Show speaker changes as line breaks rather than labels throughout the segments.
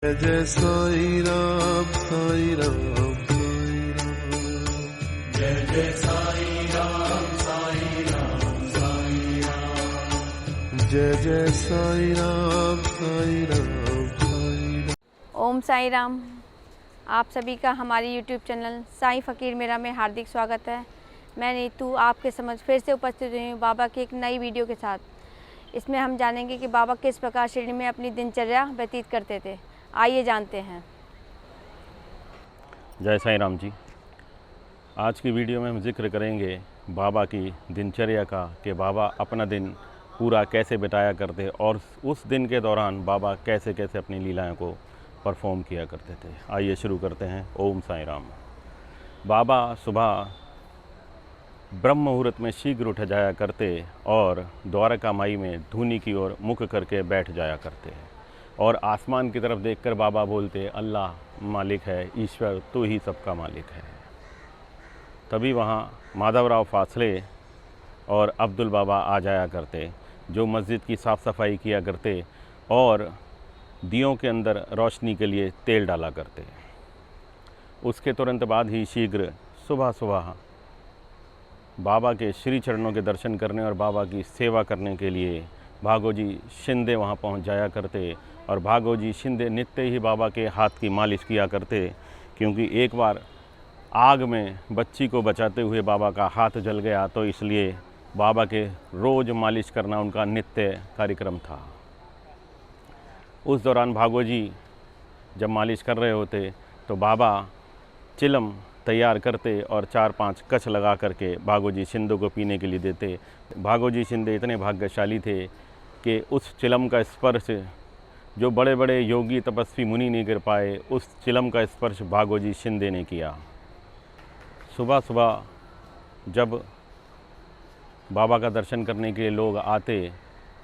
जय जय साई राम साई राम साई राम।
जय जय साई राम साई राम साई राम।
जय जय साई राम साई राम साई राम।
ओम साई राम। आप सभी का हमारी YouTube चैनल साईं फ़कीर मेरा में हार्दिक स्वागत है। मैं नीतू आपके समझ फिर से उपस्थित हुई हूँ बाबा की एक नई वीडियो के साथ। इसमें हम जानेंगे कि बाबा किस प्रकार शिरडी में अपनी दिनचर्या व्यतीत करते थे। आइए जानते हैं।
जय साईं राम जी। आज की वीडियो में हम जिक्र करेंगे बाबा की दिनचर्या का कि बाबा अपना दिन पूरा कैसे बिताया करते और उस दिन के दौरान बाबा कैसे कैसे अपनी लीलाओं को परफॉर्म किया करते थे। आइए शुरू करते हैं। ओम साईं राम। बाबा सुबह ब्रह्म मुहूर्त में शीघ्र उठ जाया करते और द्वारका माई में धूनी की ओर मुख करके बैठ जाया करते और आसमान की तरफ देखकर बाबा बोलते, अल्लाह मालिक है, ईश्वर तू ही सबका मालिक है। तभी वहाँ माधवराव फासले और अब्दुल बाबा आ जाया करते जो मस्जिद की साफ़ सफाई किया करते और दियों के अंदर रोशनी के लिए तेल डाला करते। उसके तुरंत बाद ही शीघ्र सुबह सुबह बाबा के श्री चरणों के दर्शन करने और बाबा की सेवा करने के लिए भागोजी शिंदे वहाँ पहुँच जाया करते और भागोजी शिंदे नित्य ही बाबा के हाथ की मालिश किया करते, क्योंकि एक बार आग में बच्ची को बचाते हुए बाबा का हाथ जल गया, तो इसलिए बाबा के रोज़ मालिश करना उनका नित्य कार्यक्रम था। उस दौरान भागोजी जब मालिश कर रहे होते तो बाबा चिलम तैयार करते और 4-5 कछ लगा करके भागोजी शिंदे को पीने के लिए देते। भागोजी शिंदे इतने भाग्यशाली थे कि उस चिलम का स्पर्श जो बड़े बड़े योगी तपस्वी मुनि नहीं कर पाए, उस चिलम का स्पर्श भागोजी शिंदे ने किया। सुबह सुबह जब बाबा का दर्शन करने के लिए लोग आते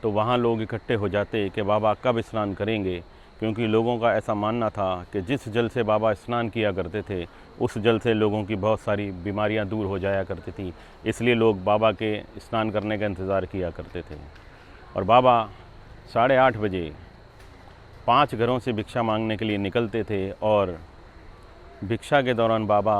तो वहाँ लोग इकट्ठे हो जाते कि बाबा कब स्नान करेंगे, क्योंकि लोगों का ऐसा मानना था कि जिस जल से बाबा स्नान किया करते थे उस जल से लोगों की बहुत सारी बीमारियां दूर हो जाया करती थी। इसलिए लोग बाबा के स्नान करने का इंतज़ार किया करते थे। और बाबा 8:30 बजे 5 घरों से भिक्षा मांगने के लिए निकलते थे और भिक्षा के दौरान बाबा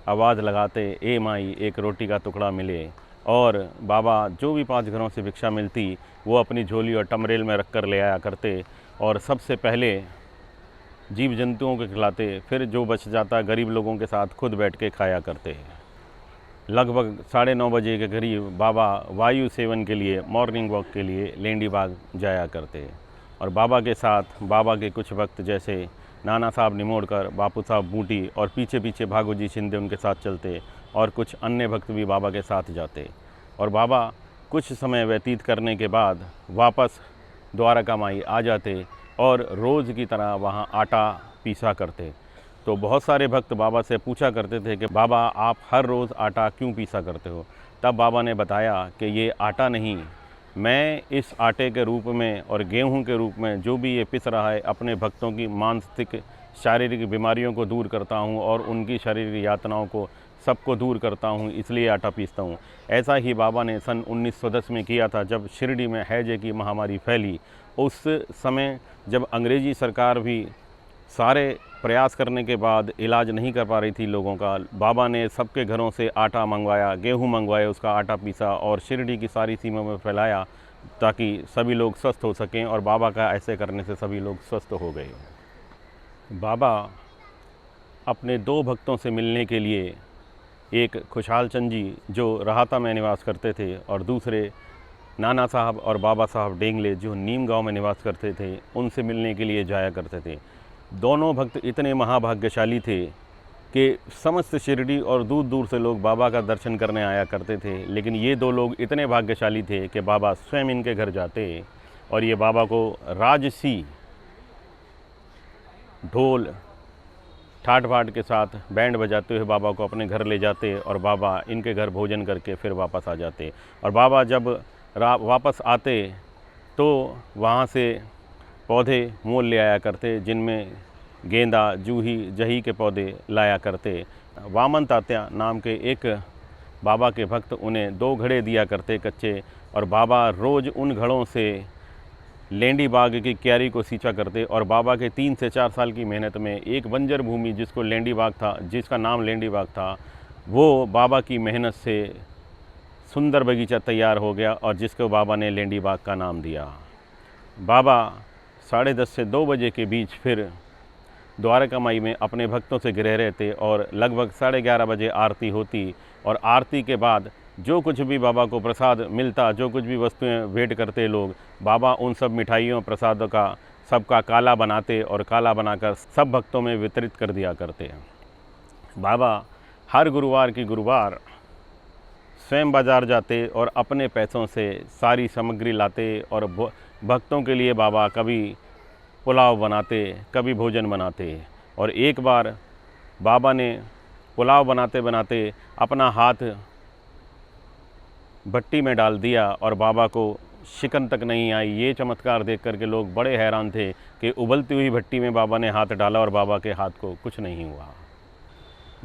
आवाज़ लगाते, ए माई एक रोटी का टुकड़ा मिले। और बाबा जो भी 5 घरों से भिक्षा मिलती वो अपनी झोली और टमरेल में रख कर ले आया करते और सबसे पहले जीव जंतुओं को खिलाते, फिर जो बच जाता गरीब लोगों के साथ खुद बैठ के खाया करते। लगभग 9:30 बजे के करीब बाबा वायु सेवन के लिए मॉर्निंग वॉक के लिए लेंडी बाग जाया करते और बाबा के साथ बाबा के कुछ भक्त जैसे नाना साहब निमोड़कर, बापू साहब बूटी और पीछे पीछे भागोजी शिंदे उनके साथ चलते और कुछ अन्य भक्त भी बाबा के साथ जाते। और बाबा कुछ समय व्यतीत करने के बाद वापस द्वारका माई आ जाते और रोज़ की तरह वहाँ आटा पीसा करते। तो बहुत सारे भक्त बाबा से पूछा करते थे कि बाबा आप हर रोज़ आटा क्यों पीसा करते हो। तब बाबा ने बताया कि ये आटा नहीं, मैं इस आटे के रूप में और गेहूं के रूप में जो भी ये पिस रहा है अपने भक्तों की मानसिक शारीरिक बीमारियों को दूर करता हूं और उनकी शारीरिक यातनाओं को सबको दूर करता हूं, इसलिए आटा पीसता हूं। ऐसा ही बाबा ने सन 1910 में किया था जब शिरडी में हैजे की महामारी फैली। उस समय जब अंग्रेज़ी सरकार भी सारे प्रयास करने के बाद इलाज नहीं कर पा रही थी लोगों का, बाबा ने सबके घरों से आटा मंगवाया, गेहूं मंगवाए, उसका आटा पीसा और शिरडी की सारी सीमा में फैलाया ताकि सभी लोग स्वस्थ हो सकें। और बाबा का ऐसे करने से सभी लोग स्वस्थ हो गए। बाबा अपने 2 भक्तों से मिलने के लिए, एक खुशहाल चंद जी जो राहता में निवास करते थे और दूसरे नाना साहब और बाबा साहब डेंगले जो नीम गांव में निवास करते थे, उनसे मिलने के लिए जाया करते थे। दोनों भक्त इतने महाभाग्यशाली थे कि समस्त शिरडी और दूर दूर से लोग बाबा का दर्शन करने आया करते थे, लेकिन ये 2 लोग इतने भाग्यशाली थे कि बाबा स्वयं इनके घर जाते और ये बाबा को राजसी ढोल ठाट बाट के साथ बैंड बजाते हुए बाबा को अपने घर ले जाते और बाबा इनके घर भोजन करके फिर वापस आ जाते। और बाबा जब वापस आते तो वहाँ से पौधे मोल ले आया करते, जिनमें गेंदा, जूही, जही के पौधे लाया करते। वामन तात्या नाम के एक बाबा के भक्त उन्हें 2 घड़े दिया करते कच्चे, और बाबा रोज़ उन घड़ों से लेंडी बाग की क्यारी को सींचा करते और बाबा के 3 से 4 साल की मेहनत में एक बंजर भूमि जिसको लेंडी बाग था, जिसका नाम लेंडी बाग था, वो बाबा की मेहनत से सुंदर बगीचा तैयार हो गया और जिसको बाबा ने लेंडी बाग का नाम दिया। बाबा 10:30 से 2 बजे के बीच फिर द्वारका माई में अपने भक्तों से घिरे रहते और लगभग 11:30 बजे आरती होती और आरती के बाद जो कुछ भी बाबा को प्रसाद मिलता, जो कुछ भी वस्तुएं भेंट करते लोग, बाबा उन सब मिठाइयों प्रसादों का सबका काला बनाते और काला बनाकर सब भक्तों में वितरित कर दिया करते। बाबा हर गुरुवार की गुरुवार स्वयं बाज़ार जाते और अपने पैसों से सारी सामग्री लाते और भक्तों के लिए बाबा कभी पुलाव बनाते, कभी भोजन बनाते। और एक बार बाबा ने पुलाव बनाते बनाते अपना हाथ भट्टी में डाल दिया और बाबा को शिकन तक नहीं आई। ये चमत्कार देख कर के लोग बड़े हैरान थे कि उबलती हुई भट्टी में बाबा ने हाथ डाला और बाबा के हाथ को कुछ नहीं हुआ।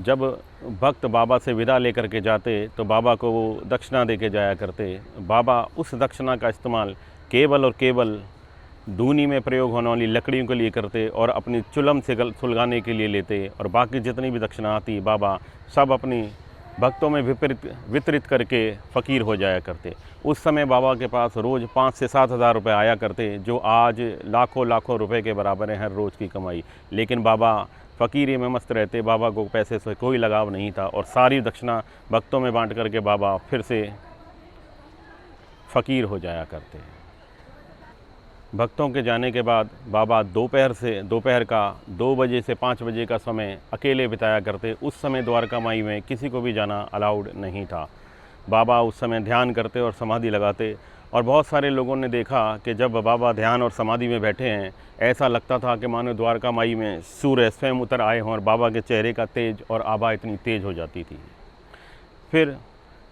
जब भक्त बाबा से विदा लेकर के जाते तो बाबा को वो दक्षिणा दे के जाया करते। बाबा उस दक्षिणा का इस्तेमाल केवल और केवल धूनी में प्रयोग होने वाली लकड़ियों के लिए करते और अपनी चुलम से सुलगाने के लिए लेते और बाकी जितनी भी दक्षिणा आती बाबा सब अपनी भक्तों में वितरित करके फ़कीर हो जाया करते। उस समय बाबा के पास रोज़ 5 से 7 हज़ार रुपये आया करते, जो आज लाखों लाखों रुपए के बराबर है हर रोज़ की कमाई। लेकिन बाबा फ़कीरी में मस्त रहते, बाबा को पैसे से कोई लगाव नहीं था और सारी दक्षिणा भक्तों में बांट करके बाबा फिर से फ़कीर हो जाया करते। भक्तों के जाने के बाद बाबा दोपहर का 2 बजे से 5 बजे का समय अकेले बिताया करते। उस समय द्वारका माई में किसी को भी जाना अलाउड नहीं था। बाबा उस समय ध्यान करते और समाधि लगाते और बहुत सारे लोगों ने देखा कि जब बाबा ध्यान और समाधि में बैठे हैं ऐसा लगता था कि मानो द्वारका माई में सूर्य स्वयं उतर आए हों और बाबा के चेहरे का तेज और आभा इतनी तेज़ हो जाती थी। फिर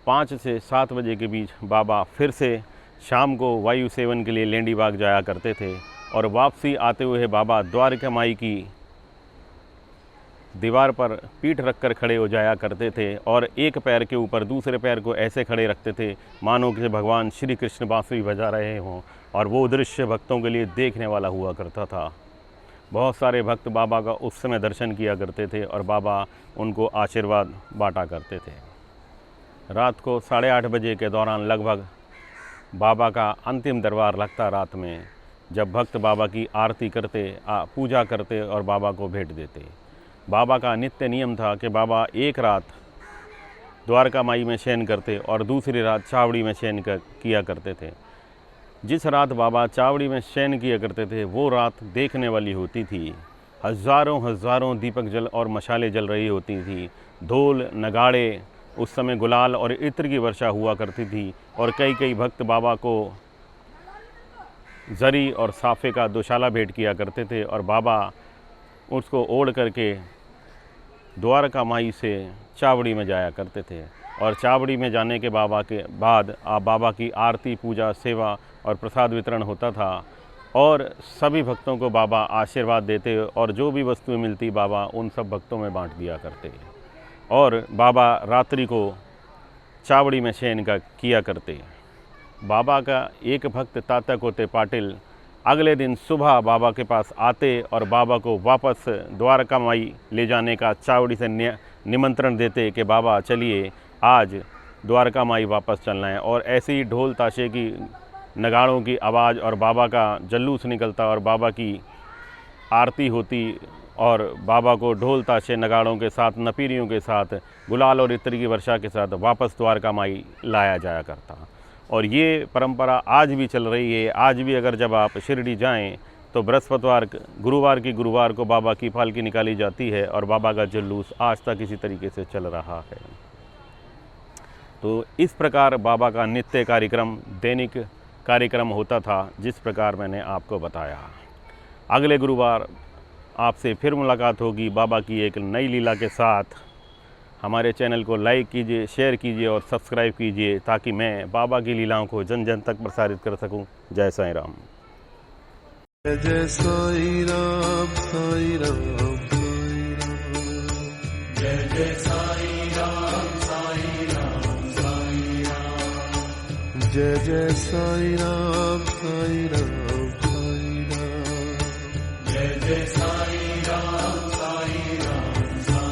5 से 7 बजे के बीच बाबा फिर से शाम को वायु सेवन के लिए लेंडी बाग जाया करते थे और वापसी आते हुए बाबा द्वारका माई की दीवार पर पीठ रखकर खड़े हो जाया करते थे और एक पैर के ऊपर दूसरे पैर को ऐसे खड़े रखते थे मानो कि भगवान श्री कृष्ण बांसुरी बजा रहे हों और वो दृश्य भक्तों के लिए देखने वाला हुआ करता था। बहुत सारे भक्त बाबा का उस समय दर्शन किया करते थे और बाबा उनको आशीर्वाद बांटा करते थे। रात को 8:30 बजे के दौरान लगभग बाबा का अंतिम दरबार लगता रात में, जब भक्त बाबा की आरती करते, पूजा करते और बाबा को भेंट देते। बाबा का नित्य नियम था कि बाबा एक रात द्वारका माई में शयन करते और दूसरी रात चावड़ी में शयन किया करते थे। जिस रात बाबा चावड़ी में शयन किया करते थे वो रात देखने वाली होती थी। हज़ारों दीपक जल और मशालें जल रही होती थी। ढोल नगाड़े, उस समय गुलाल और इत्र की वर्षा हुआ करती थी और कई भक्त बाबा को जरी और साफ़े का दोशाला भेंट किया करते थे और बाबा उसको ओढ़ करके द्वारका माई से चावड़ी में जाया करते थे। और चावड़ी में जाने के बाद बाबा की आरती, पूजा, सेवा और प्रसाद वितरण होता था और सभी भक्तों को बाबा आशीर्वाद देते और जो भी वस्तुएं मिलती बाबा उन सब भक्तों में बांट दिया करते और बाबा रात्रि को चावड़ी में शयन किया करते। बाबा का एक भक्त ताता कोते पाटिल अगले दिन सुबह बाबा के पास आते और बाबा को वापस द्वारका माई ले जाने का चावड़ी से निमंत्रण देते कि बाबा चलिए आज द्वारका माई वापस चलना है। और ऐसे ही ढोल ताशे की, नगाड़ों की आवाज़ और बाबा का जल्लूस निकलता और बाबा की आरती होती और बाबा को ढोल ताशे नगाड़ों के साथ, नपीरियों के साथ, गुलाल और इत्र की वर्षा के साथ वापस द्वारका माई लाया जाया करता। और ये परंपरा आज भी चल रही है। आज भी अगर जब आप शिरडी जाएं तो बृहस्पतिवार, गुरुवार को बाबा की पालकी निकाली जाती है और बाबा का जुलूस आज तक इसी तरीके से चल रहा है। तो इस प्रकार बाबा का नित्य कार्यक्रम, दैनिक कार्यक्रम होता था जिस प्रकार मैंने आपको बताया। अगले गुरुवार आपसे फिर मुलाकात होगी बाबा की एक नई लीला के साथ। हमारे चैनल को लाइक कीजिए, शेयर कीजिए और सब्सक्राइब कीजिए ताकि मैं बाबा की लीलाओं को जन जन तक प्रसारित कर सकूं। जय साईं राम।
जय साईं राम, साईं राम, साईं राम।
जय जय साईं राम, साईं राम, साईं राम।
जय जय साईं राम, साईं राम।
जय साई